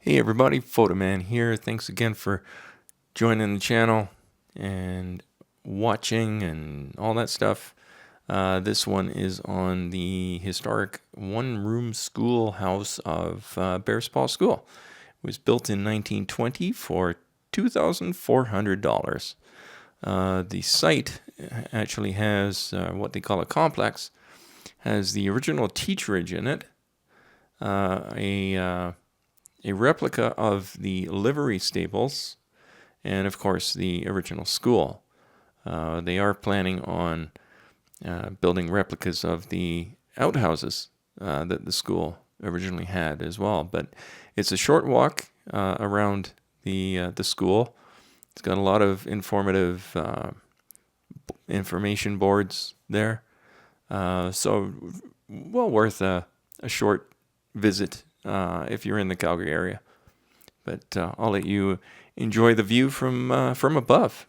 Hey everybody, Photoman here. Thanks again for joining the channel and watching and all that stuff. This one is on the historic one-room schoolhouse of Bearspaw School. It was built in 1920 for $2,400. The site actually has what they call a complex. Has the original teacherage in it, a replica of the livery stables, and of course the original school. They are planning on building replicas of the outhouses that the school originally had as well. But it's a short walk around the school. It's got a lot of informative information boards there. So well worth a short visit if you're in the Calgary area. But I'll let you enjoy the view from above.